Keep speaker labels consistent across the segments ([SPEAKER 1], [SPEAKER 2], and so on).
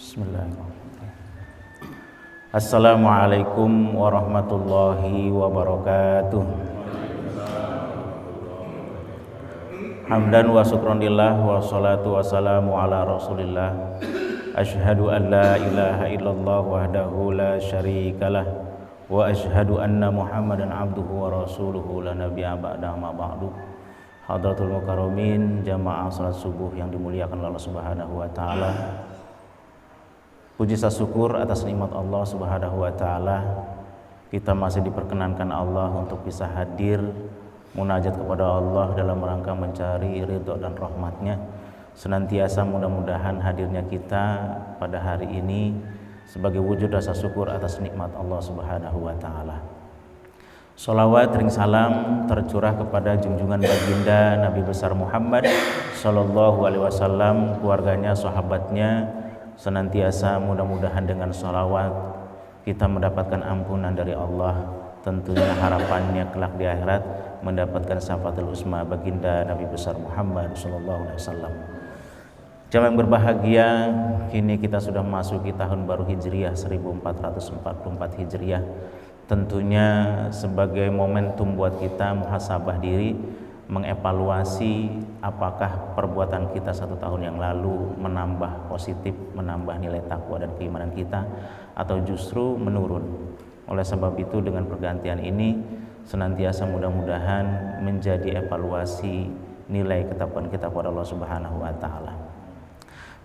[SPEAKER 1] Bismillahirrahmanirrahim. Assalamualaikum warahmatullahi wabarakatuh. Hamdan wa syukronillah wa salatu wassalamu ala rasulillah. Ashhadu an la ilaha illallah wahdahu la syarikalah wa ashhadu anna muhammadan abduhu wa rasuluhu la nabiyya ba'da ma ba'du. Hadratul mukarramin, jamaah salat subuh yang dimuliakan Allah Subhanahu wa taala. Puji syukur atas nikmat Allah Subhanahu wa taala. Kita masih diperkenankan Allah untuk bisa hadir munajat kepada Allah dalam rangka mencari ridho dan rahmatnya. Senantiasa mudah-mudahan hadirnya kita pada hari ini sebagai wujud rasa syukur atas nikmat Allah Subhanahu wa taala. Sholawat ring salam tercurah kepada junjungan baginda Nabi besar Muhammad sallallahu alaihi wasallam, keluarganya, sahabatnya. Senantiasa mudah-mudahan dengan sholawat kita mendapatkan ampunan dari Allah. Tentunya harapannya kelak di akhirat mendapatkan syafaatul uzma baginda Nabi besar Muhammad sallallahu alaihi wasallam. Jamaah yang berbahagia, kini kita sudah memasuki tahun baru Hijriah 1444 Hijriah. Tentunya sebagai momentum buat kita muhasabah diri, mengevaluasi apakah perbuatan kita 1 tahun yang lalu menambah positif, menambah nilai takwa dan keimanan kita, atau justru menurun. Oleh sebab itu dengan pergantian ini senantiasa mudah-mudahan menjadi evaluasi nilai ketakwaan kita kepada Allah Subhanahu wa taala.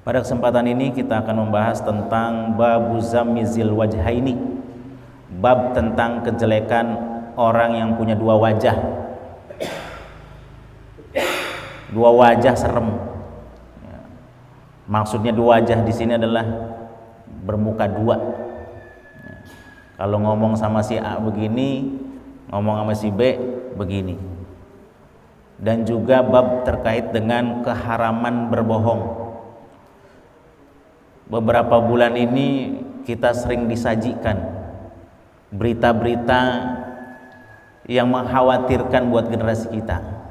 [SPEAKER 1] Pada kesempatan ini kita akan membahas tentang babu zamizil wajhaini, bab tentang kejelekan orang yang punya dua wajah. Dua wajah serem. Maksudnya dua wajah di sini adalah bermuka dua. Kalau ngomong sama si A begini, ngomong sama si B begini. Dan juga bab terkait dengan keharaman berbohong. Beberapa bulan ini kita sering disajikan berita-berita yang mengkhawatirkan buat generasi kita.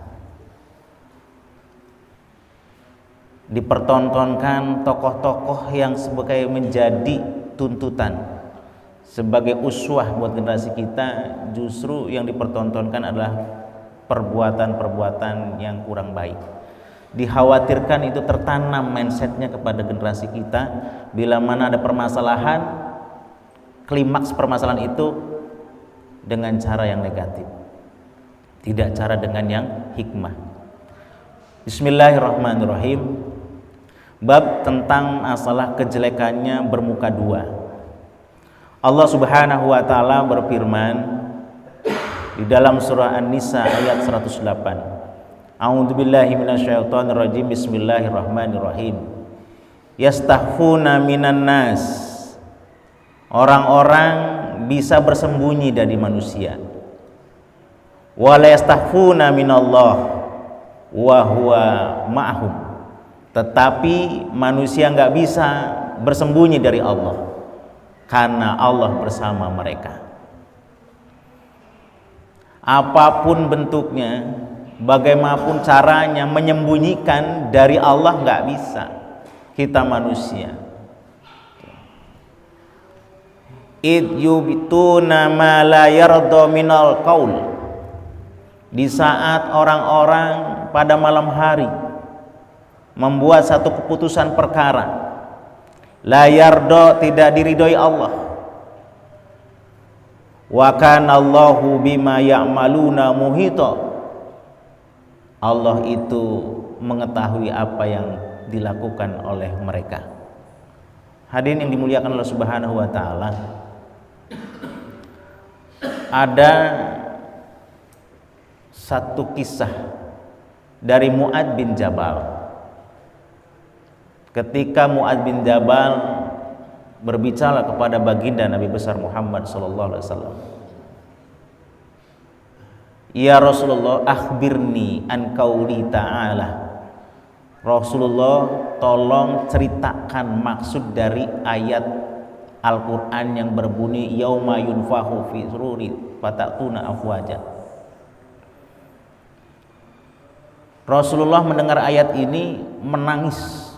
[SPEAKER 1] Dipertontonkan tokoh-tokoh yang sebagai menjadi tuntutan, sebagai uswah buat generasi kita. Justru yang dipertontonkan adalah perbuatan-perbuatan yang kurang baik. Dikhawatirkan itu tertanam mindsetnya kepada generasi kita. Bila mana ada permasalahan, klimaks permasalahan itu dengan cara yang negatif, tidak cara dengan yang hikmah. Bismillahirrahmanirrahim. Bab tentang masalah kejelekannya bermuka dua. Allah Subhanahu wa taala berfirman di dalam surah An-Nisa ayat 108. A'udzubillahi minasyaitonirrajim. Bismillahirrahmanirrahim. Yastahfuna minan nas. Orang-orang bisa bersembunyi dari manusia. Wa la yastahfuna minallah wa huwa ma'hum. Tetapi manusia nggak bisa bersembunyi dari Allah karena Allah bersama mereka. Apapun bentuknya, bagaimanapun caranya, menyembunyikan dari Allah nggak bisa. Kita manusia. Id yubituna ma la yarda minal qaul. Di saat orang-orang pada malam hari membuat satu keputusan perkara, la yarda, tidak diridhoi Allah. Wa kana Allahu bima ya'maluna muhita. Allah itu mengetahui apa yang dilakukan oleh mereka. Hadirin yang dimuliakan Allah Subhanahu wa taala, ada satu kisah dari Mu'adz bin Jabal. Ketika Mu'adz bin Jabal berbicara kepada baginda Nabi besar Muhammad sallallahu alaihi wasallam, "Ya Rasulullah, akhbirni an qauli ta'ala." Rasulullah, tolong ceritakan maksud dari ayat Al-Qur'an yang berbunyi yauma yunfahu fi sururi fatatuna afwaja. Rasulullah mendengar ayat ini menangis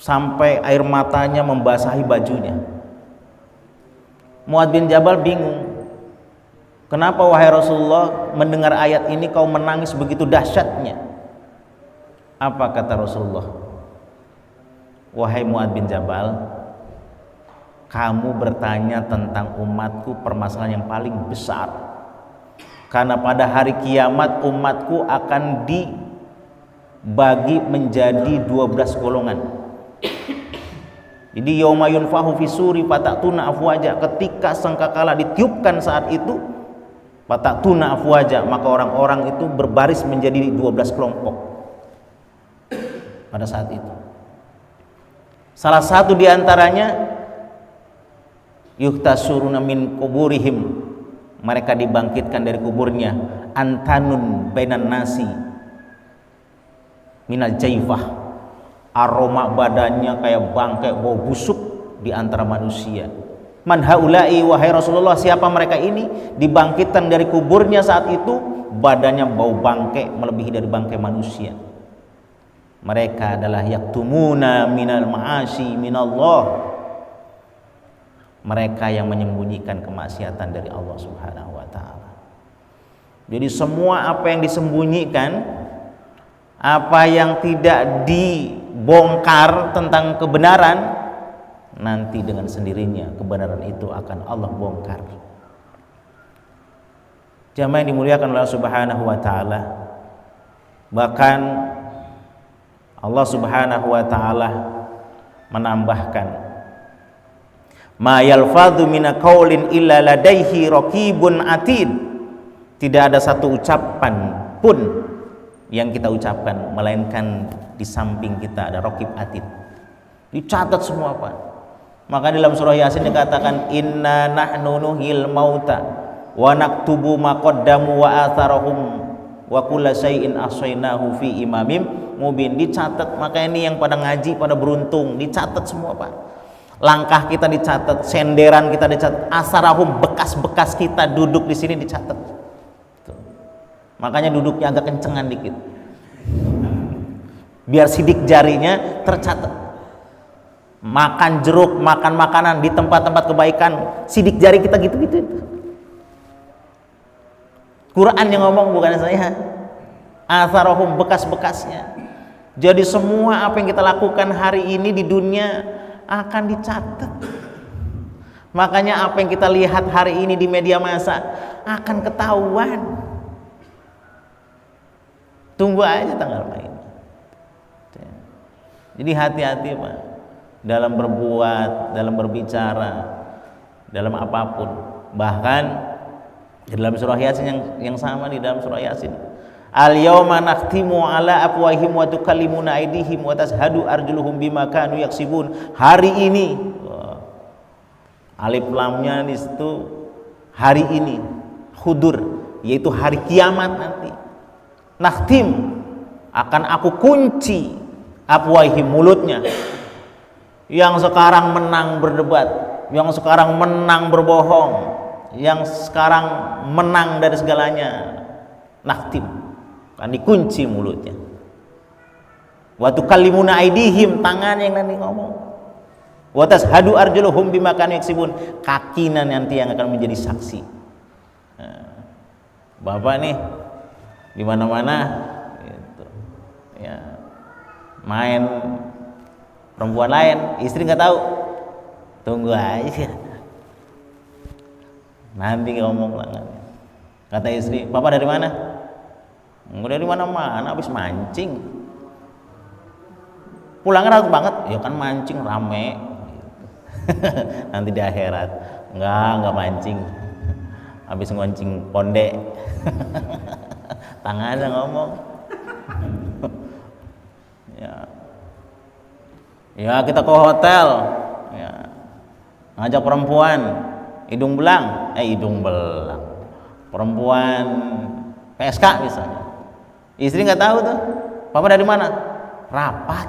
[SPEAKER 1] sampai air matanya membasahi bajunya. Mu'adz bin Jabal bingung, kenapa wahai Rasulullah mendengar ayat ini kau menangis begitu dahsyatnya? Apa kata Rasulullah? Wahai Mu'adz bin Jabal, kamu bertanya tentang umatku permasalahan yang paling besar, karena pada hari kiamat umatku akan dibagi menjadi 12 golongan. Jadi yauma yunfahu fi suri fatatuna afwaja, ketika sangkakala ditiupkan saat itu, fatatuna afwaja, maka orang-orang itu berbaris menjadi 12 kelompok pada saat itu. Salah satu di antaranya yuhtasuruna min kuburihim, mereka dibangkitkan dari kuburnya, antanun bainan nasi minal jaifah, aroma badannya kayak bangkai bau busuk di antara manusia. Man haula'i, wahai Rasulullah, siapa mereka ini? Dibangkitkan dari kuburnya saat itu badannya bau bangkai melebihi dari bangkai manusia. Mereka adalah yaktumuna minal ma'asi minallah, mereka yang menyembunyikan kemaksiatan dari Allah Subhanahu wa taala. Jadi semua apa yang disembunyikan, apa yang tidak dibongkar tentang kebenaran, nanti dengan sendirinya kebenaran itu akan Allah bongkar. Jamaah yang dimuliakan oleh Allah Subhanahu wa taala, bahkan Allah Subhanahu wa taala menambahkan, ma yalfadhu min qaulin illa ladaihi raqibun atid, tidak ada satu ucapan pun yang kita ucapkan melainkan di samping kita ada raqib atid, dicatat semua Pak. Maka dalam surah Yasin dikatakan inna nahnu nuhil mauta wa naktubu ma qaddamu wa atharahum wa kulla syai'in ahsaynahu fi imamin mubin, dicatat. Maka ini yang pada ngaji pada beruntung, dicatat semua Pak. Langkah kita dicatat, senderan kita dicatat, asarahum, bekas-bekas kita duduk di sini dicatat. Tuh. Makanya duduknya agak kencengan dikit, biar sidik jarinya tercatat. Makan jeruk, makan makanan di tempat-tempat kebaikan, sidik jari kita gitu-gitu. Quran yang ngomong, bukan saya. Asarahum, bekas-bekasnya. Jadi semua apa yang kita lakukan hari ini di dunia akan dicatat. Makanya apa yang kita lihat hari ini di media massa akan ketahuan. Tunggu aja tanggal main. Jadi hati-hati Pak, dalam berbuat, dalam berbicara, dalam apapun. Bahkan di dalam surah Yasin yang sama, di dalam surah Yasin, al yauma nakhtimu ala afwahihim wa tukallimuna aydihim wa tashhadu arjuluhum bima kanu yaksibun. Hari ini, alif lamnya di situ, hari ini, hudur, yaitu hari kiamat nanti. Nakhtim, akan aku kunci afwahihim, mulutnya yang sekarang menang berdebat, yang sekarang menang berbohong, yang sekarang menang dari segalanya. Nakhtim, kan dikunci mulutnya. Wa tukallimuna aydihim, tangan yang nanti ngomong. Wa tashhadu arjuluhum bima kanu yaksibun, kakinya nanti yang akan menjadi saksi. Nah, Bapak nih di mana-mana gitu. Ya, main perempuan lain, istri nggak tahu, tunggu aja nanti ngomong lah. Kata istri, Bapak dari mana? Enggak dari mana-mana, habis mancing. Pulangnya ragu banget, ya kan mancing rame. Nanti di akhirat, enggak mancing, habis ngoncing pondek. Tangannya ngomong. Ya kita ke hotel, ya, ngajak perempuan, hidung belang, perempuan PSK misalnya. Istri nggak tahu tuh, Papa dari mana? Rapat.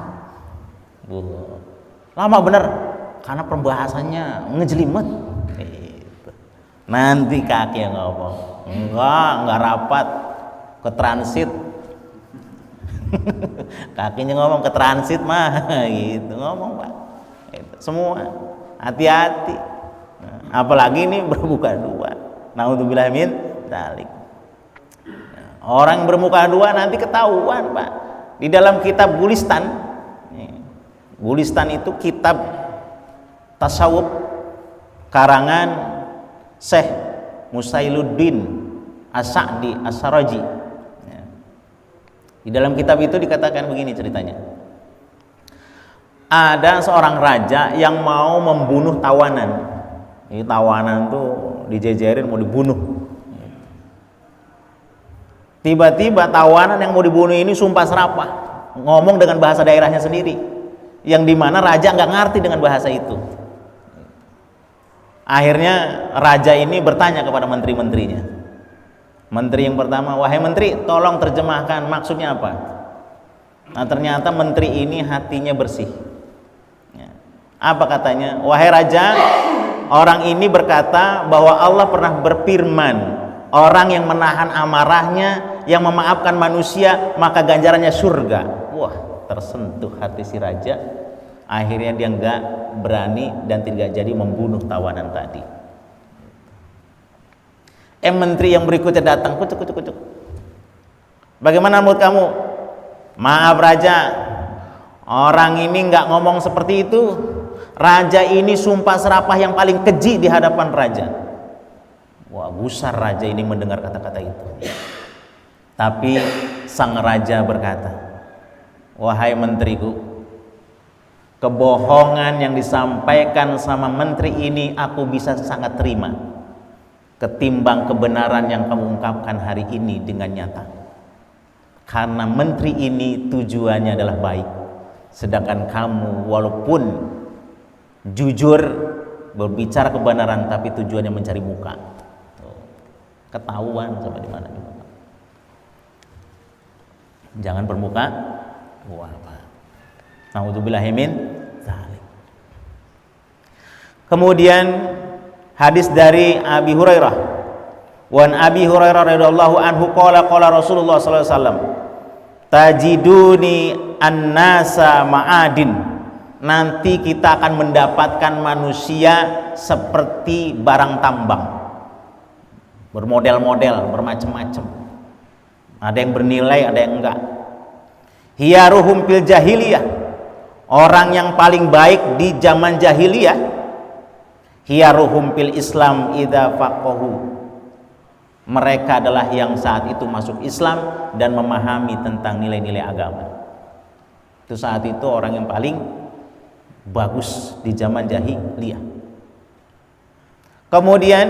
[SPEAKER 1] Lama bener, karena perbahasannya ngejelimet. Gitu. Nanti kaki yang ngomong, enggak rapat, ke transit. Kakinya ngomong ke transit mah gitu ngomong Pak. Gitu. Semua hati-hati. Nah, apalagi ini bermuka dua. Naudzubillah min dzalik. Orang bermuka dua nanti ketahuan Pak. Di dalam kitab Gulistan, Gulistan itu kitab tasawuf karangan Syekh Musailuddin As-Sa'di As-Saraji. Di dalam kitab itu dikatakan begini ceritanya. Ada seorang raja yang mau membunuh tawanan. Ini tawanan tuh dijejerin mau dibunuh. Tiba-tiba tawanan yang mau dibunuh ini sumpah serapah, ngomong dengan bahasa daerahnya sendiri, yang dimana raja nggak ngerti dengan bahasa itu. Akhirnya raja ini bertanya kepada menteri-menterinya. Menteri yang pertama, wahai menteri, tolong terjemahkan maksudnya apa. Nah ternyata menteri ini hatinya bersih. Apa katanya? Wahai raja, orang ini berkata bahwa Allah pernah berfirman, orang yang menahan amarahnya, yang memaafkan manusia, maka ganjarannya surga. Wah, tersentuh hati si raja. Akhirnya dia nggak berani dan tidak jadi membunuh tawanan tadi. Menteri yang berikutnya datang, kucuk. Bagaimana menurut kamu? Maaf raja, orang ini nggak ngomong seperti itu. Raja ini sumpah serapah yang paling keji di hadapan raja. Wah, gusar raja ini mendengar kata-kata itu. Tapi sang raja berkata, wahai menteriku, kebohongan yang disampaikan sama menteri ini aku bisa sangat terima ketimbang kebenaran yang kamu ungkapkan hari ini dengan nyata. Karena menteri ini tujuannya adalah baik, sedangkan kamu walaupun jujur berbicara kebenaran tapi tujuannya mencari muka. Ketahuan sampai di mana. Jangan bermuka dua. Naudzubillahi min dzalik. Kemudian hadis dari Abi Hurairah. Wan Abi Hurairah radhiyallahu anhu qala qala Rasulullah sallallahu alaihi wasallam, tajiduni an-nasa ma'adin. Nanti kita akan mendapatkan manusia seperti barang tambang. Bermodel-model, bermacam-macam. Ada yang bernilai, ada yang enggak. Hiyaruhum fil jahiliyah. Orang yang paling baik di zaman jahiliyah. Hiyaruhum fil Islam idza faqahu. Mereka adalah yang saat itu masuk Islam dan memahami tentang nilai-nilai agama. Itu saat itu orang yang paling bagus di zaman jahiliyah. Kemudian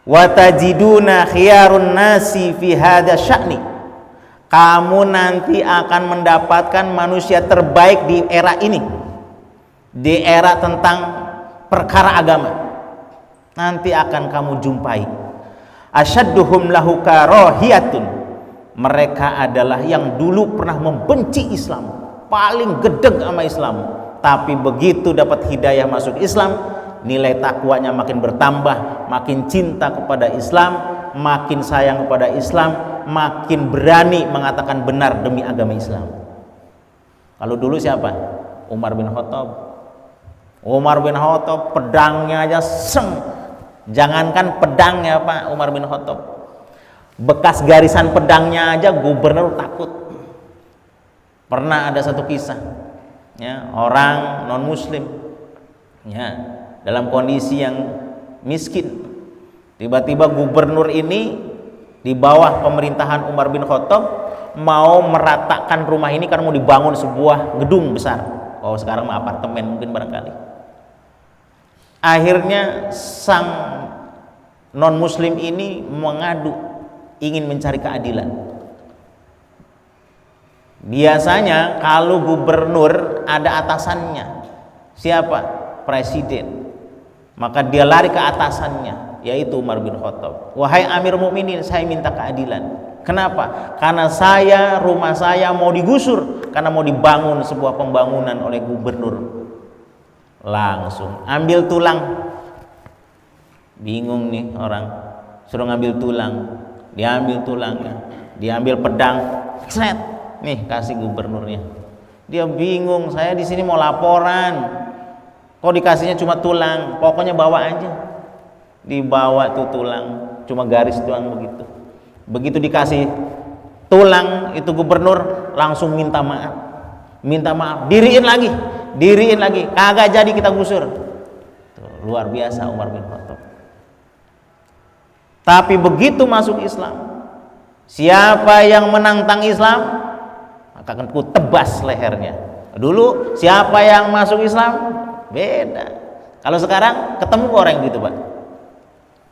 [SPEAKER 1] wa tajiduna khiyarun nasi fi hadza sya'ni. Kamu nanti akan mendapatkan manusia terbaik di era ini, di era tentang perkara agama. Nanti akan kamu jumpai asyadduhum lahu karahiyatun. Mereka adalah yang dulu pernah membenci Islam, paling gedeg sama Islam, tapi begitu dapat hidayah masuk Islam, nilai takwanya makin bertambah, makin cinta kepada Islam, makin sayang kepada Islam, makin berani mengatakan benar demi agama Islam. Kalau dulu siapa? Umar bin Khattab. Umar bin Khattab pedangnya aja jangankan pedangnya Pak, Umar bin Khattab, bekas garisan pedangnya aja gubernur takut. Pernah ada satu kisah, ya, orang non muslim, ya, dalam kondisi yang miskin, tiba-tiba gubernur ini di bawah pemerintahan Umar bin Khattab mau meratakan rumah ini karena mau dibangun sebuah gedung besar. Oh sekarang mah apartemen mungkin barangkali. Akhirnya sang non muslim ini mengadu, ingin mencari keadilan. Biasanya kalau gubernur ada atasannya, siapa? Presiden. Maka dia lari ke atasannya, yaitu Umar bin Khattab. Wahai Amir Mukminin, saya minta keadilan. Kenapa? Karena rumah saya mau digusur karena mau dibangun sebuah pembangunan oleh gubernur. Langsung ambil tulang. Bingung nih orang, suruh ngambil tulang, diambil tulangnya, diambil pedang, set, nih kasih gubernurnya. Dia bingung, saya di sini mau laporan, kok dikasihnya cuma tulang, pokoknya bawa aja. Dibawa tuh tulang, cuma garis doang begitu. Begitu dikasih tulang itu gubernur langsung minta maaf, diriin lagi, kagak jadi kita gusur. Tuh, luar biasa Umar bin Khattab. Tapi begitu masuk Islam, siapa yang menantang Islam akan ku tebas lehernya. Dulu siapa yang masuk Islam beda. Kalau sekarang ketemu orang gitu Pak,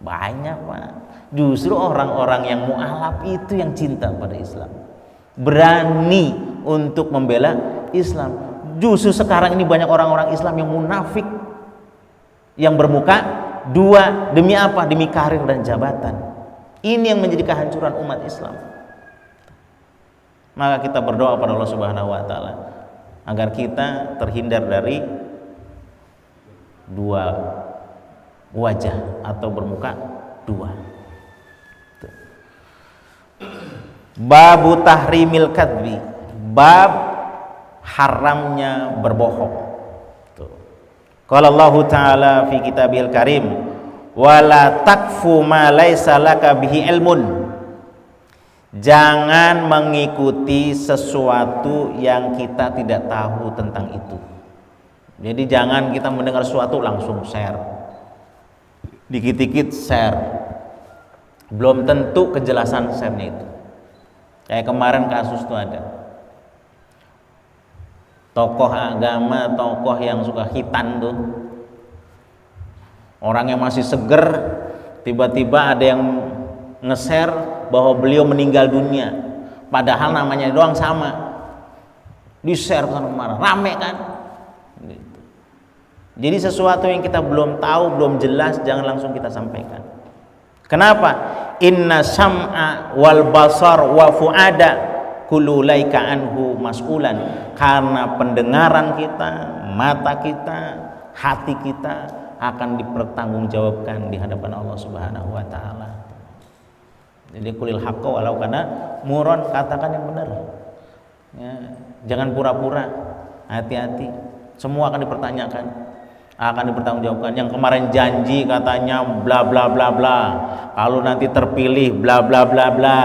[SPEAKER 1] banyak Pak. Justru orang-orang yang mu'alaf itu yang cinta pada Islam, berani untuk membela Islam. Justru sekarang ini banyak orang-orang Islam yang munafik, yang bermuka dua, demi apa? Demi karir dan jabatan. Ini yang menjadi kehancuran umat Islam. Maka kita berdoa pada Allah Subhanahu wa taala agar kita terhindar dari dua wajah atau bermuka dua. Babu tahrimil kadbi, bab haramnya berbohong. Qala Allah Ta'ala fi kitabil karim, wala takfu ma laisa laka bihi ilmun. Jangan mengikuti sesuatu yang kita tidak tahu tentang itu. Jadi jangan kita mendengar sesuatu langsung share, dikit-dikit share, belum tentu kejelasan share-nya itu. Kayak kemarin kasus itu ada tokoh agama, tokoh yang suka khitan tuh, orang yang masih seger, tiba-tiba ada yang nge-share bahwa beliau meninggal dunia, padahal namanya doang sama, di-share ke sana kemana, rame kan gitu. Jadi sesuatu yang kita belum tahu, belum jelas, jangan langsung kita sampaikan. Kenapa? Inna sam'a wal basar wa fu'ada kullu laika anhu mas'ulan. Karena pendengaran kita, mata kita, hati kita akan dipertanggungjawabkan di hadapan Allah Subhanahu wa taala. Jadi kulil haqqa walau kana muron, katakan yang benar. Ya, jangan pura-pura. Hati-hati. Semua akan dipertanyakan, akan dipertanggungjawabkan. Yang kemarin janji katanya bla bla bla bla, kalau nanti terpilih bla bla bla bla.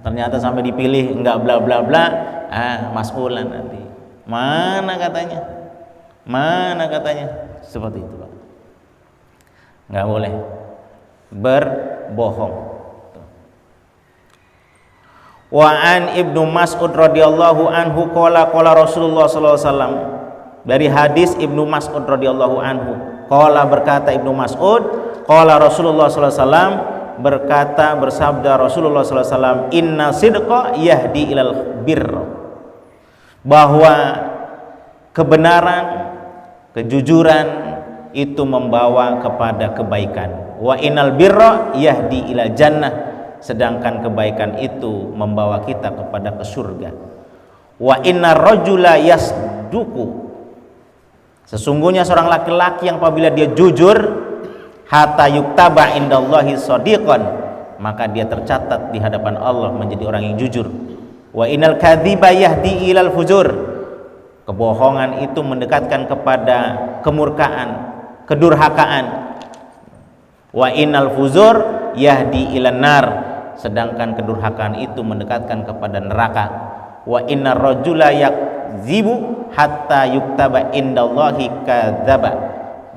[SPEAKER 1] Ternyata sampai dipilih enggak bla bla bla, mas'ulan nanti. Mana katanya? Seperti itu, Pak. Enggak boleh berbohong. Wa an Ibnu Mas'ud radhiyallahu anhu qala Rasulullah sallallahu alaihi wasallam. Dari hadis Ibnu Mas'ud radhiyallahu anhu, qala berkata Ibnu Mas'ud, qala Rasulullah sallallahu alaihi wasallam, bersabda Rasulullah sallallahu alaihi wasallam, inna sidqa yahdi ilal birr, bahwa kebenaran, kejujuran itu membawa kepada kebaikan. Wa innal birra yahdi ilal jannah, sedangkan kebaikan itu membawa kita kepada ke surga. Wa innar rajula yasduku, sesungguhnya seorang laki-laki yang apabila dia jujur, hatta yuktaba indallahi shadiqan, maka dia tercatat di hadapan Allah menjadi orang yang jujur. Wa innal kadhiba yahdi ilal fujur, kebohongan itu mendekatkan kepada kemurkaan, kedurhakaan. Wa innal fuzur yahdi ilan nar, sedangkan kedurhakaan itu mendekatkan kepada neraka. Wa innar rajula yakzibu hatta yuktaba indallahi kadzaba,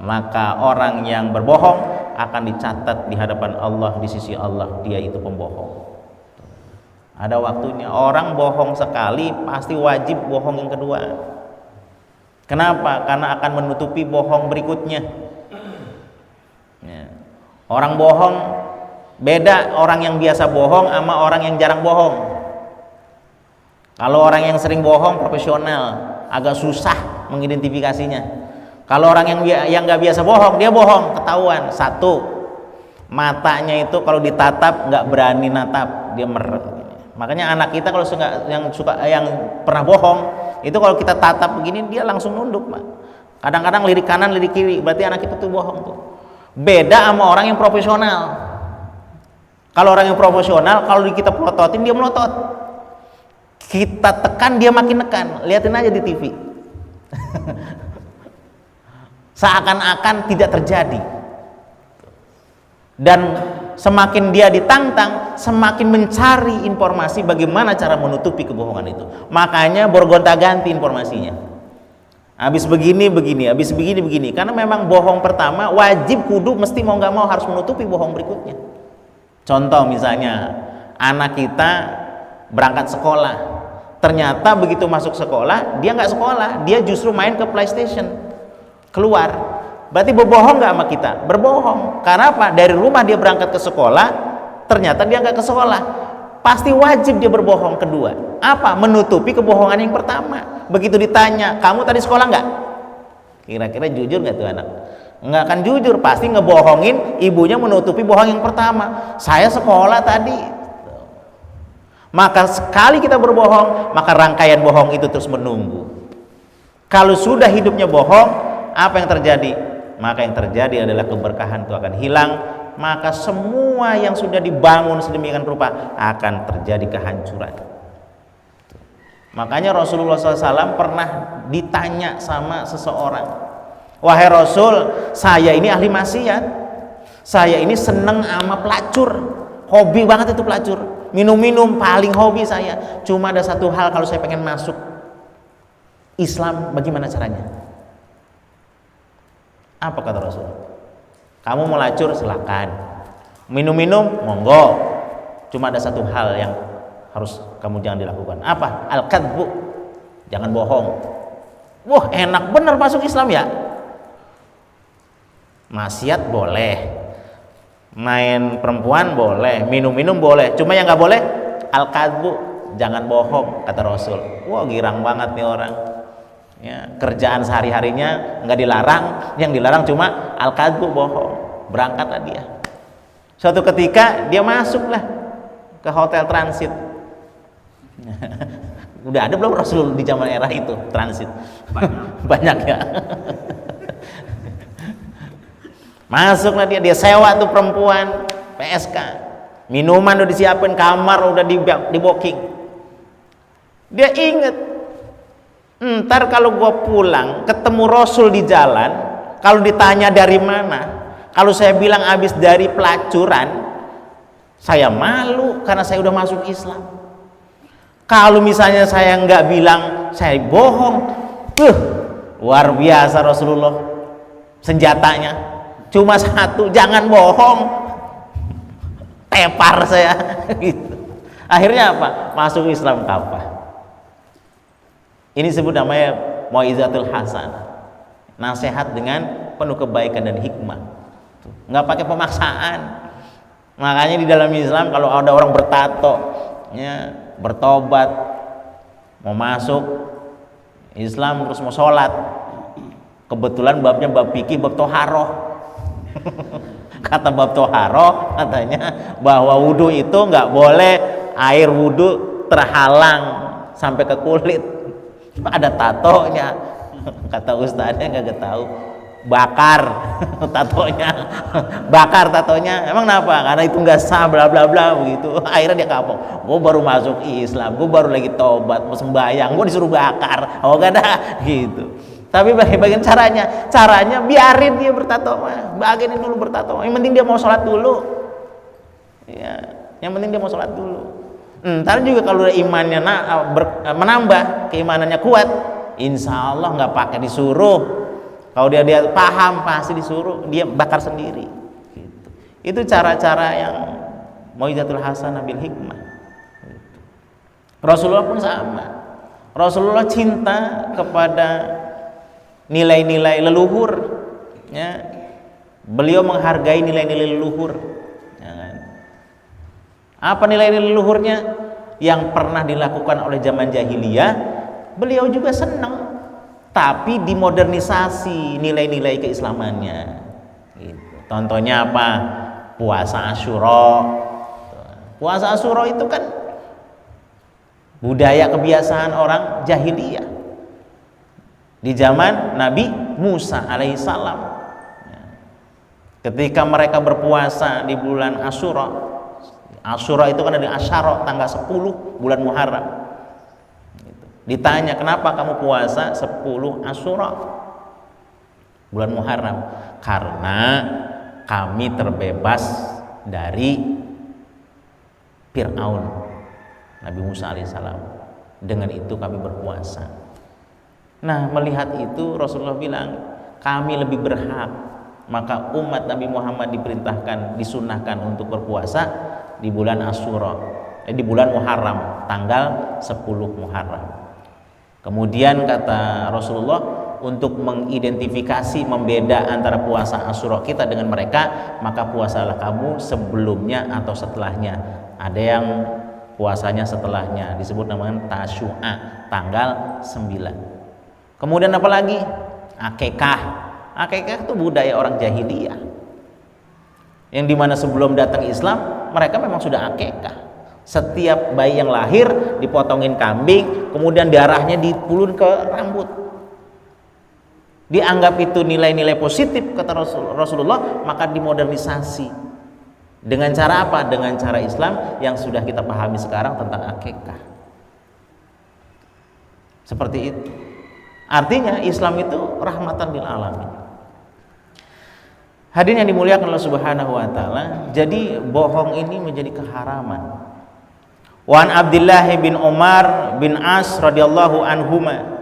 [SPEAKER 1] maka orang yang berbohong akan dicatat di hadapan Allah, di sisi Allah dia itu pembohong. Ada waktunya. Orang bohong sekali pasti wajib bohong yang kedua. Kenapa? Karena akan menutupi bohong berikutnya. Ya. Orang bohong beda, orang yang biasa bohong sama orang yang jarang bohong. Kalau orang yang sering bohong profesional, agak susah mengidentifikasinya. Kalau orang yang nggak biasa bohong, dia bohong ketahuan. Satu, matanya itu kalau ditatap nggak berani natap, dia merem. Makanya anak kita kalau yang pernah bohong itu, kalau kita tatap begini dia langsung nunduk, Pak. Kadang-kadang lirik kanan, lirik kiri, berarti anak kita tuh bohong tuh. Beda sama orang yang profesional. Kalau orang yang profesional, kalau kita pelototin dia melotot, kita tekan dia makin nekan. Lihatin aja di TV. Seakan-akan tidak terjadi. Dan semakin dia ditantang, semakin mencari informasi bagaimana cara menutupi kebohongan itu. Makanya bergonta-ganti informasinya. Habis begini, habis begini. Karena memang bohong pertama wajib kudu mesti mau nggak mau harus menutupi bohong berikutnya. Contoh misalnya, anak kita berangkat sekolah. Ternyata begitu masuk sekolah, dia nggak sekolah, dia justru main ke PlayStation. Keluar. Berarti berbohong nggak sama kita? Berbohong. Karena apa? Dari rumah dia berangkat ke sekolah, ternyata dia nggak ke sekolah. Pasti wajib dia berbohong kedua. Apa? Menutupi kebohongan yang pertama. Begitu ditanya, kamu tadi sekolah nggak? Kira-kira jujur nggak tuh anak? Nggak akan jujur. Pasti ngebohongin, ibunya menutupi bohong yang pertama. Saya sekolah tadi. Maka sekali kita berbohong, maka rangkaian bohong itu terus menunggu. Kalau sudah hidupnya bohong, apa yang terjadi? Maka yang terjadi adalah keberkahan itu akan hilang, maka semua yang sudah dibangun sedemikian rupa akan terjadi kehancuran. Makanya Rasulullah SAW pernah ditanya sama seseorang, wahai Rasul, saya ini ahli maksiat, saya ini seneng sama pelacur, hobi banget itu pelacur, minum-minum paling hobi saya. Cuma ada satu hal, kalau saya pengen masuk Islam, bagaimana caranya? Apa kata Rasul? Kamu mau lacur silakan, minum-minum monggo, cuma ada satu hal yang harus kamu jangan dilakukan. Apa? Al-kadbu, jangan bohong. Wah, enak bener masuk Islam ya. Maksiat boleh, main perempuan boleh, minum-minum boleh, cuma yang nggak boleh al-kadbu, jangan bohong, kata Rasul. Wah, girang banget nih orang. Ya, kerjaan sehari-harinya nggak dilarang, yang dilarang cuma al-kadbu, bohong. Berangkatlah dia. Suatu ketika dia masuklah ke hotel transit. Udah ada belum Rasul di zaman era itu transit? Banyak ya. Masuklah dia sewa tuh perempuan PSK, minuman udah disiapin, kamar udah di booking. Dia inget, ntar kalau gua pulang ketemu Rasul di jalan, kalau ditanya dari mana, kalau saya bilang habis dari pelacuran, saya malu karena saya udah masuk Islam. Kalau misalnya saya nggak bilang, saya bohong, luar biasa Rasulullah senjatanya cuma satu, jangan bohong, tepar saya gitu. Akhirnya apa? Masuk Islam kafah. Ini disebut namanya mau'izatul hasanah, nasihat dengan penuh kebaikan dan hikmah, nggak pakai pemaksaan. Makanya di dalam Islam kalau ada orang bertato, ya, bertobat, mau masuk Islam terus mau sholat, kebetulan babnya bab fikih, bab toharoh. Kata bab toharoh, katanya bahwa wudhu itu nggak boleh air wudhu terhalang sampai ke kulit. Ada tatonya, kata ustadznya nggak tahu, bakar tatonya, bakar tatonya. Emang kenapa? Karena itu nggak sah, bla bla bla begitu. Akhirnya dia kapok. Gue baru masuk Islam, gue baru lagi tobat, mau sembahyang, gue disuruh bakar. Oh gak ada gitu. Tapi bagian caranya biarin dia bertato mah, bagianin dulu bertato. Yang penting dia mau sholat dulu. Ya, yang penting dia mau sholat dulu. Ntar juga kalau imannya menambah, keimanannya kuat, insya Allah nggak pakai disuruh. Kalau dia paham, pasti disuruh, dia bakar sendiri gitu. Itu cara-cara yang mau'izatul hasanah bil hikmah gitu. Rasulullah pun sama. Rasulullah cinta kepada nilai-nilai leluhur, ya. Beliau menghargai nilai-nilai leluhur, ya kan? Apa nilai-nilai leluhurnya yang pernah dilakukan oleh zaman jahiliyah? Beliau juga senang, tapi dimodernisasi nilai-nilai keislamannya gitu. Contohnya apa? Puasa Asyura. Puasa Asyura itu kan budaya kebiasaan orang jahiliyah di zaman Nabi Musa alaihissalam. Ketika mereka berpuasa di bulan Asyura, Asyura itu kan dari Asyara, tanggal 10 bulan Muharram. Ditanya, kenapa kamu puasa 10 Asyura bulan Muharram? Karena kami terbebas dari Fir'aun, Nabi Musa alaihissalam. Dengan itu kami berpuasa. Nah, melihat itu Rasulullah bilang, kami lebih berhak. Maka umat Nabi Muhammad diperintahkan, disunnahkan untuk berpuasa di bulan Asyura, di bulan Muharram, tanggal 10 Muharram. Kemudian kata Rasulullah, untuk mengidentifikasi, membeda antara puasa Asyura kita dengan mereka, maka puasalah kamu sebelumnya atau setelahnya. Ada yang puasanya setelahnya, disebut namanya Tasyu'a, tanggal 9. Kemudian apa lagi? Akikah. Akikah itu budaya orang jahiliyah, yang dimana sebelum datang Islam mereka memang sudah akikah. Setiap bayi yang lahir dipotongin kambing, kemudian darahnya dipulun ke rambut. Dianggap itu nilai-nilai positif kata Rasulullah, maka dimodernisasi. Dengan cara apa? Dengan cara Islam yang sudah kita pahami sekarang tentang akikah. Seperti itu. Artinya Islam itu rahmatan lil alamin. Hadirin yang dimuliakan Allah Subhanahu wa taala, jadi bohong ini menjadi keharaman. Wa an Abdullah bin Umar bin As radhiyallahu anhuma.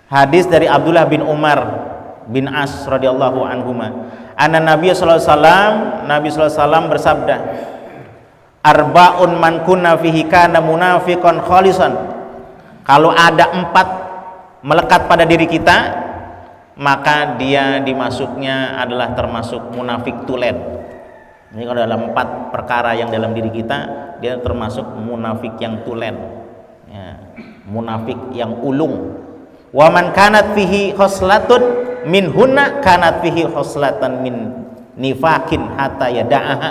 [SPEAKER 1] Hadis dari Abdullah bin Umar bin As radhiyallahu anhuma. Anna Nabi sallallahu alaihi wasallam, Nabi sallallahu alaihi wasallam bersabda, arba'un man kunna fihi kana munafiqan khalisan. Kalau ada 4 melekat pada diri kita, maka dia dimasuknya adalah termasuk munafik tulen. Ini kalau dalam 4 perkara yang dalam diri kita, dia termasuk munafik yang tulen, ya, munafik yang ulung. Wa man kanat fihi khoslatun min hunna kanat fihi khoslatan min nifakin hatta yada'aha.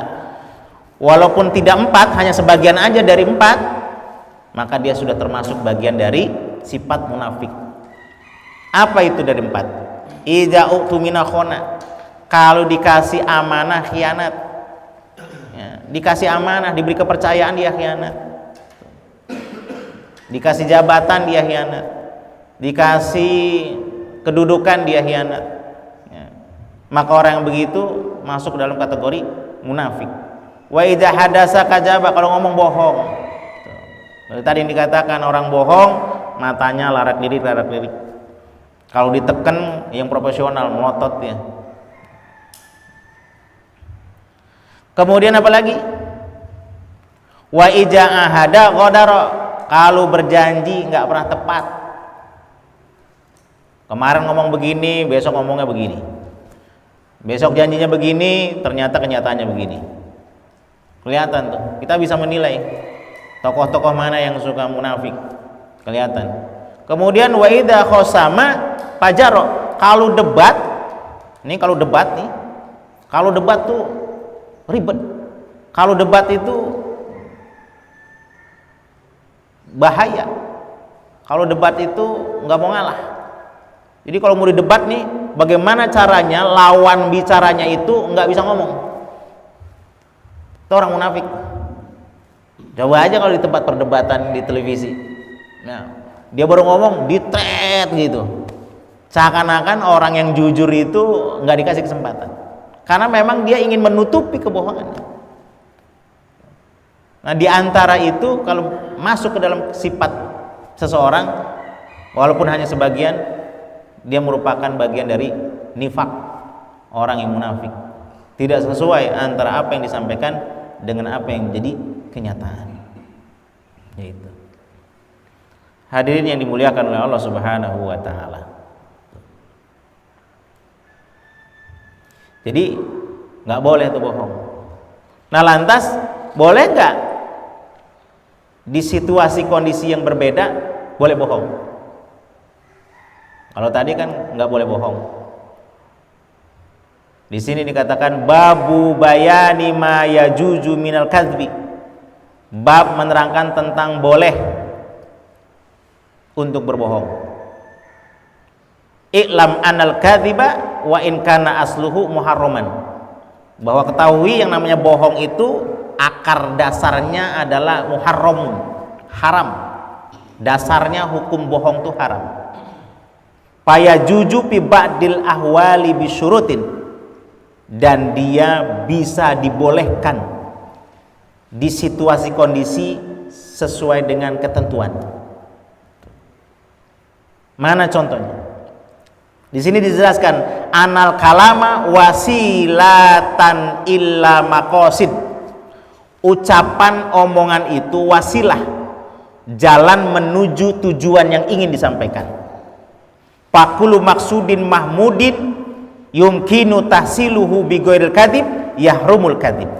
[SPEAKER 1] Walaupun tidak 4, hanya sebagian aja dari 4, maka dia sudah termasuk bagian dari sifat munafik. Apa itu dari 4? Idza utumina khona, kalau dikasih amanah khianat, ya, dikasih amanah, diberi kepercayaan dia khianat, dikasih jabatan dia khianat, dikasih kedudukan dia khianat, ya. Maka orang yang begitu masuk dalam kategori munafik. Wa idza hadasa kadzaba, kalau ngomong bohong. Tadi yang dikatakan orang bohong, matanya larak-lirik. Kalau ditekan yang profesional melotot ya. Kemudian apa lagi? Wa ija ahada qadara, kalau berjanji nggak pernah tepat. Kemarin ngomong begini, besok ngomongnya begini. Besok janjinya begini, ternyata kenyataannya begini. Kelihatan tuh. Kita bisa menilai tokoh-tokoh mana yang suka munafik. Kelihatan. Kemudian wa idza khosama fajaro, kalau debat, ini kalau debat nih, kalau debat tuh ribet. Kalau debat itu bahaya. Kalau debat itu nggak mau ngalah. Jadi kalau mau didebat nih, bagaimana caranya lawan bicaranya itu nggak bisa ngomong. Itu orang munafik. Coba aja kalau di tempat perdebatan di televisi. Nah, dia baru ngomong ditet gitu, seakan-akan orang yang jujur itu nggak dikasih kesempatan, karena memang dia ingin menutupi kebohongannya. Nah, di antara itu kalau masuk ke dalam sifat seseorang, walaupun hanya sebagian, dia merupakan bagian dari nifak, orang yang munafik, tidak sesuai antara apa yang disampaikan dengan apa yang jadi kenyataan. Yaitu. Hadirin yang dimuliakan oleh Allah Subhanahu wa taala. Jadi nggak boleh tuh bohong. Nah, lantas boleh nggak di situasi kondisi yang berbeda boleh bohong? Kalau tadi kan nggak boleh bohong. Di sini dikatakan babu bayani ma yajuju minal kadzbi. Bab menerangkan tentang boleh untuk berbohong. I'lam anal kadziba wa in kana asluhu muharraman. Bahwa ketahui yang namanya bohong itu
[SPEAKER 2] akar dasarnya adalah muharram, haram. Dasarnya hukum bohong itu haram. Fayajuju fi ba'dil ahwali bisyurutin, dan dia bisa dibolehkan di situasi kondisi sesuai dengan ketentuan. Mana contohnya? Di sini dijelaskan anal kalama wasilatan illa maqasid. Ucapan omongan itu wasilah, jalan menuju tujuan yang ingin disampaikan. Fakulu maksudin mahmudin yumkinu tahsiluhu bi ghairil kadzib yahrumul kadzib.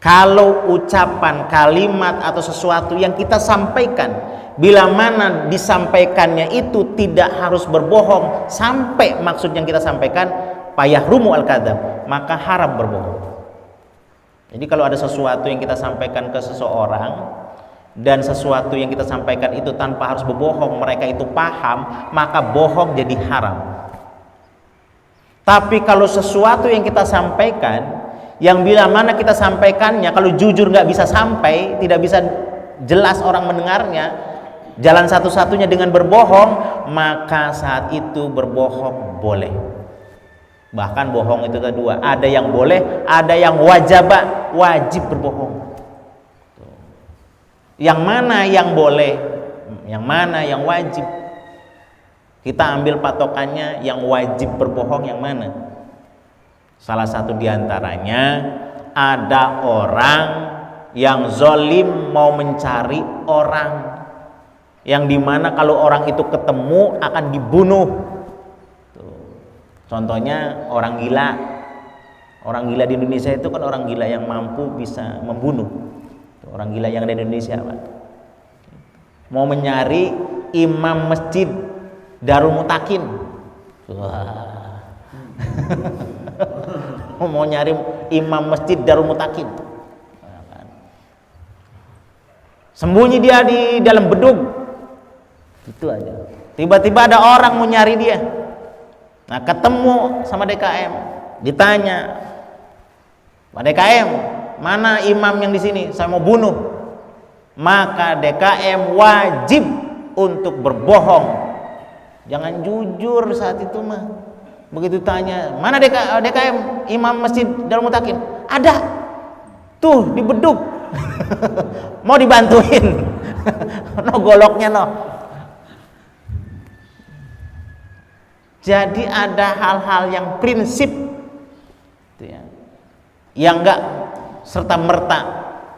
[SPEAKER 2] Kalau ucapan, kalimat atau sesuatu yang kita sampaikan, bila mana disampaikannya itu tidak harus berbohong sampai maksud yang kita sampaikan, fayahrumu al-kadzab, maka haram berbohong. Jadi kalau ada sesuatu yang kita sampaikan ke seseorang dan sesuatu yang kita sampaikan itu tanpa harus berbohong, mereka itu paham, maka bohong jadi haram. Tapi kalau sesuatu yang kita sampaikan, yang bila mana kita sampaikannya, kalau jujur nggak bisa sampai, tidak bisa jelas orang mendengarnya, jalan satu-satunya dengan berbohong, maka saat itu berbohong boleh. Bahkan bohong itu ada dua, ada yang boleh, ada yang wajib berbohong. Yang mana yang boleh, yang mana yang wajib? Kita ambil patokannya, yang wajib berbohong yang mana? Salah satu diantaranya, ada orang yang zolim mau mencari orang yang dimana kalau orang itu ketemu akan dibunuh. Contohnya orang gila. Orang gila di Indonesia itu kan orang gila yang mampu bisa membunuh. Orang gila yang ada di Indonesia, Pak. Mau menyari imam masjid Darul Mutakin. Wah. Mau nyari imam masjid Darul Mutakin. Sembunyi dia di dalam bedug. Itu aja. Tiba-tiba ada orang mau nyari dia. Nah, ketemu sama DKM, ditanya, Pak DKM, mana imam yang di sini? Saya mau bunuh. Maka DKM wajib untuk berbohong. Jangan jujur saat itu mah. Begitu tanya, mana DKM imam masjid Darul Mutakin? Ada. Tuh di bedug. Mau dibantuin. No goloknya no. Jadi ada hal-hal yang prinsip yang enggak serta merta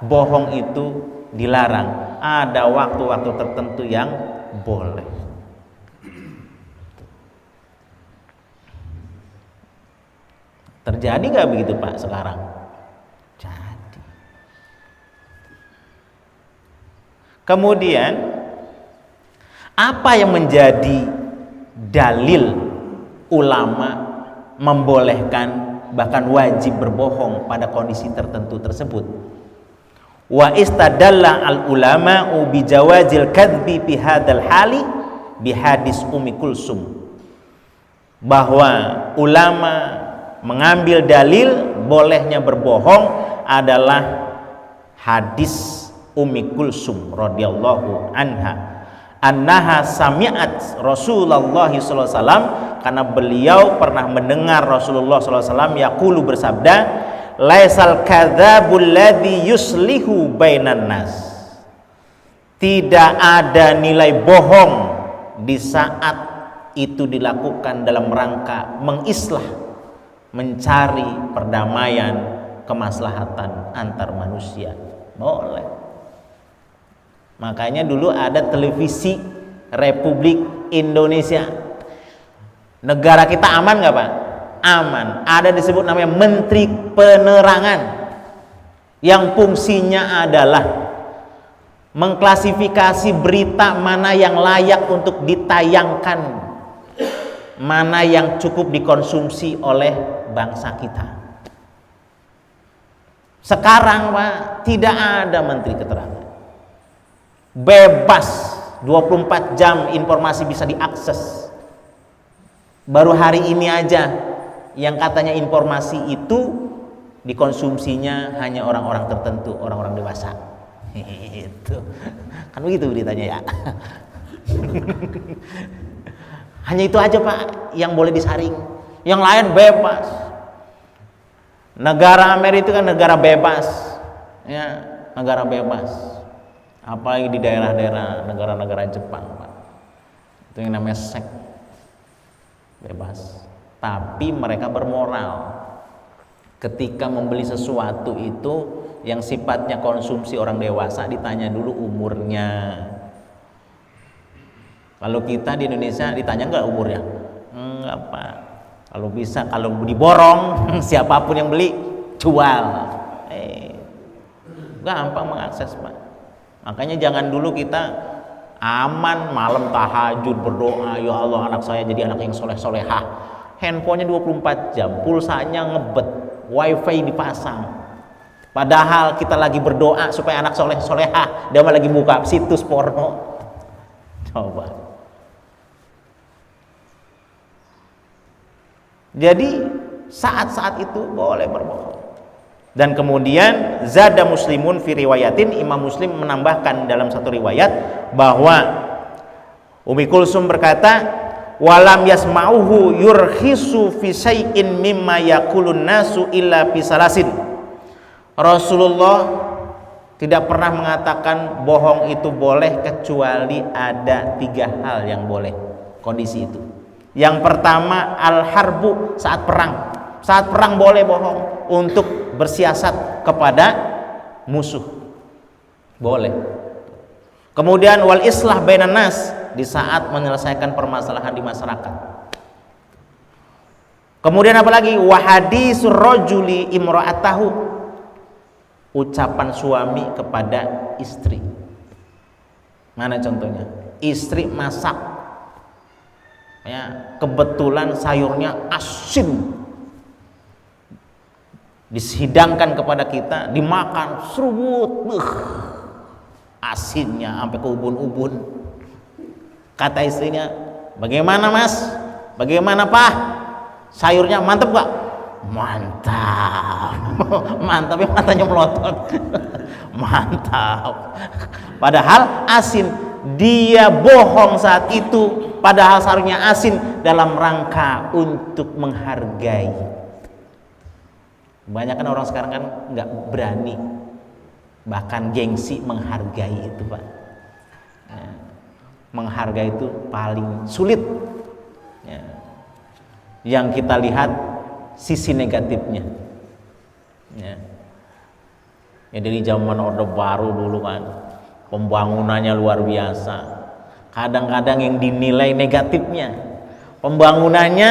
[SPEAKER 2] bohong itu dilarang. Ada waktu-waktu tertentu yang boleh. Terjadi nggak begitu Pak sekarang? Jadi. Kemudian apa yang menjadi dalil ulama membolehkan bahkan wajib berbohong pada kondisi tertentu tersebut? Wa istadalla al ulama bi jawazil kadzbi fi hadzal hali bi hadis Ummi Kulsum, bahwa ulama mengambil dalil bolehnya berbohong adalah hadis Ummi Kulsum radhiyallahu anha, annaha sami'at Rasulullah sallallahu alaihi wasallam, karena beliau pernah mendengar Rasulullah sallallahu alaihi wasallam yaqulu, bersabda, laisal kadzabul ladzi yuslihu bainan nas, tidak ada nilai bohong di saat itu dilakukan dalam rangka mengislah, mencari perdamaian, kemaslahatan antar manusia. Boleh. Makanya dulu ada televisi Republik Indonesia. Negara kita aman nggak Pak? Aman. Ada disebut namanya Menteri Penerangan, yang fungsinya adalah mengklasifikasi berita mana yang layak untuk ditayangkan, mana yang cukup dikonsumsi oleh bangsa kita. Sekarang Pak, tidak ada Menteri Keterangan. Bebas, 24 jam informasi bisa diakses. Baru hari ini aja yang katanya informasi itu dikonsumsinya hanya orang-orang tertentu, orang-orang dewasa. Itu kan begitu beritanya ya. Hanya itu aja Pak yang boleh disaring, yang lain bebas. Negara Amerika itu kan negara bebas, ya, negara bebas. Apalagi di daerah-daerah negara-negara Jepang Pak, itu yang namanya seks bebas. Tapi mereka bermoral. Ketika membeli sesuatu itu yang sifatnya konsumsi orang dewasa, ditanya dulu umurnya. Kalau kita di Indonesia ditanya enggak umurnya? Enggak Pak. Kalau bisa, kalau diborong siapapun yang beli jual. Gampang mengakses Pak. Makanya jangan dulu kita aman malam tahajud berdoa, ya Allah anak saya jadi anak yang soleh-solehah. Handphonenya 24 jam, pulsanya ngebet, wifi dipasang. Padahal kita lagi berdoa supaya anak soleh-solehah, dia malah lagi buka situs porno. Coba. Jadi saat-saat itu boleh berbohong. Dan kemudian zada muslimun fi riwayatin, Imam Muslim menambahkan dalam satu riwayat bahwa Ummi Kulsum berkata, walam yasma'uhu yurkhisu fi syai'in mimma yaqulun nasu illa fi salasin. Rasulullah tidak pernah mengatakan bohong itu boleh kecuali ada 3 hal yang boleh kondisi itu. Yang pertama al-harbu, saat perang. Saat perang boleh bohong untuk bersiasat kepada musuh. Boleh. Kemudian wal islah bainan nas, di saat menyelesaikan permasalahan di masyarakat. Kemudian apalagi wahadisur rajuli imra'atahu, ucapan suami kepada istri. Mana contohnya? Istri masak, ya, kebetulan sayurnya asin, dihidangkan kepada kita, dimakan serubut, asinnya sampai ke ubun-ubun. Kata istrinya, bagaimana Mas? Bagaimana Pak? Sayurnya mantap gak? Mantap. Mantap ya, matanya melotot. Mantap. Padahal asin. Dia bohong saat itu, padahal sayurnya asin, dalam rangka untuk menghargai. Banyak kan orang sekarang kan nggak berani, bahkan gengsi menghargai itu Pak. Ya, menghargai itu paling sulit. Ya. Yang kita lihat sisi negatifnya. Ya. Ya dari zaman Orde Baru dulu kan, pembangunannya luar biasa. Kadang-kadang yang dinilai negatifnya, pembangunannya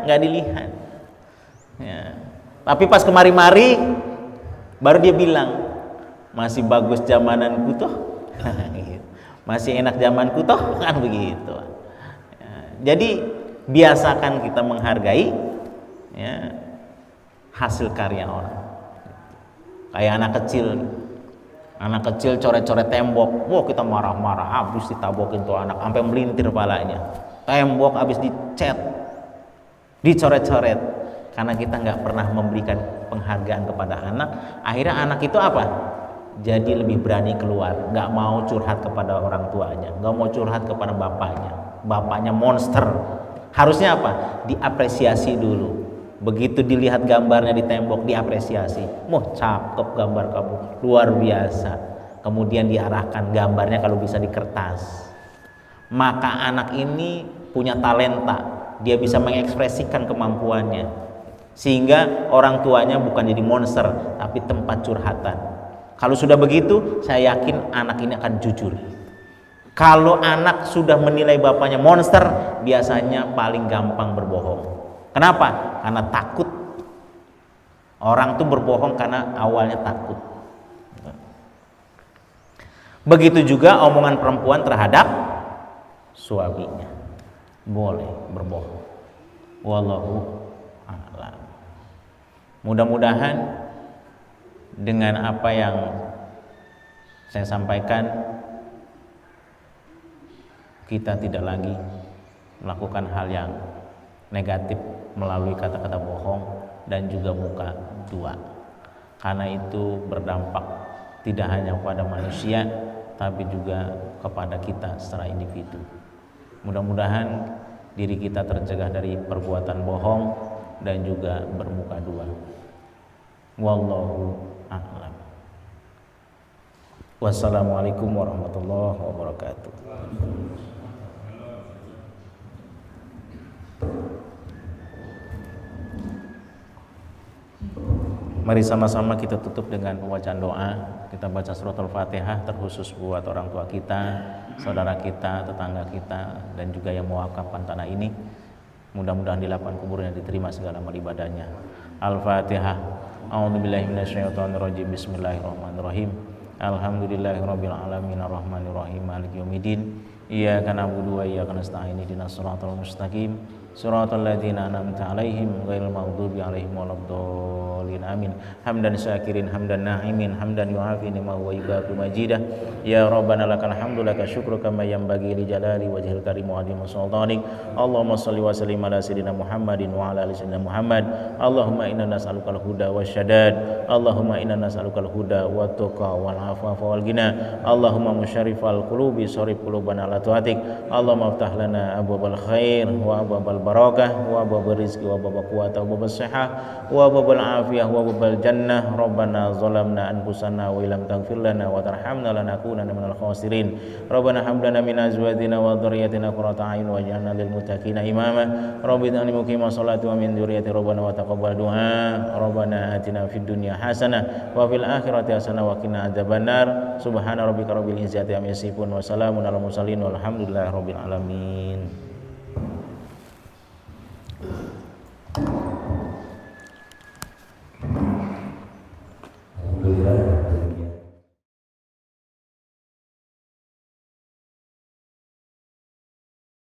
[SPEAKER 2] nggak dilihat. Ya. Tapi pas kemari-mari baru dia bilang, masih bagus zamananku toh. Masih enak zamanku toh, kan begitu. Ya, jadi biasakan kita menghargai, ya, hasil karya orang. Kayak anak kecil coret-coret tembok, wah kita marah-marah, habis ditabokin tuh anak sampai melintir palanya. Tembok habis dicat, dicoret-coret. Karena kita nggak pernah memberikan penghargaan kepada anak, akhirnya anak itu apa? Jadi lebih berani keluar, nggak mau curhat kepada orang tuanya, nggak mau curhat kepada bapaknya monster. Harusnya apa? Diapresiasi dulu. Begitu dilihat gambarnya di tembok, diapresiasi. Wah, cakep gambar kamu, luar biasa. Kemudian diarahkan gambarnya kalau bisa di kertas. Maka anak ini punya talenta, dia bisa mengekspresikan kemampuannya. Sehingga orang tuanya bukan jadi monster, tapi tempat curhatan. Kalau sudah begitu, saya yakin anak ini akan jujur. Kalau anak sudah menilai bapaknya monster, biasanya paling gampang berbohong. Kenapa? Karena takut. Orang tuh berbohong karena awalnya takut. Begitu juga omongan perempuan terhadap suaminya. Boleh berbohong. Wallahu a'lam. Mudah-mudahan dengan apa yang saya sampaikan, kita tidak lagi melakukan hal yang negatif melalui kata-kata bohong dan juga muka dua.
[SPEAKER 1] karena itu berdampak tidak hanya pada manusia tapi juga kepada kita secara individu. Mudah-mudahan diri kita tercegah dari perbuatan bohong dan juga bermuka dua. Wallahu a'lam. Wassalamualaikum warahmatullahi wabarakatuh. Mari sama-sama kita tutup dengan pembacaan doa. Kita baca surat Al-Fatihah terkhusus buat orang tua kita, saudara kita, tetangga kita, dan juga yang mewakafkan tanah ini. Mudah-mudahan di lapang kuburnya diterima segala amal ibadahnya. Al-Fatihah. A'udzubillahi minasyaitonirrajim. Bismillahirrahmanirrahim. Alhamdulillahirabbil alamin arrahmanirrahim maliki yaumiddin. Iyyaka na'budu wa iyyaka nasta'in ihdinas siratal mustaqim. Siratal ladzina an'amta 'alaihim ghairil maghdubi 'alaihim waladdallin. Amin. Hamdan syakirin, hamdan na'imin, hamdan yu'afi ni'ma wa yubaku majidah. Ya Rabbana lakal hamdu laka syukru kama yanbaghi li jalali wajhil karim wa 'azimi sultanik. Allahumma shalli wa sallim ala sayyidina Muhammadin wa ala ali sayyidina Muhammad. Allahumma inna nas'alukal huda wasyadad. Allahumma inna nas'alukal huda wat tuqa wal afafa wal ghina. Allahumma musyarrifal qulubi sharif qulubana ala taatik. Allahumma aftah lana abwabal khair wa abwabal barakah wa babal rizqi wa babal quwwata wa babal sihah wa babal afiyah wa babal jannah. Rabbana zalamna anfusana wa illam taghfir lana wa tarhamna lanakunanna minal khasirin. Rabbana hab lana min azwajina wa dhurriyyatina qurrata a'yun waj'alna lil muttaqina imama. Rabbana muqimas sholati wa min dzurriyyati rabbana wa taqabbal du'a. Rabbana atina fid dunya hasanah wa fil akhirati hasanah wa qina adzabannar. Subhana rabbika rabbil izzati amma yasifun wa salamun alal mursalin walhamdulillahi rabbil alamin.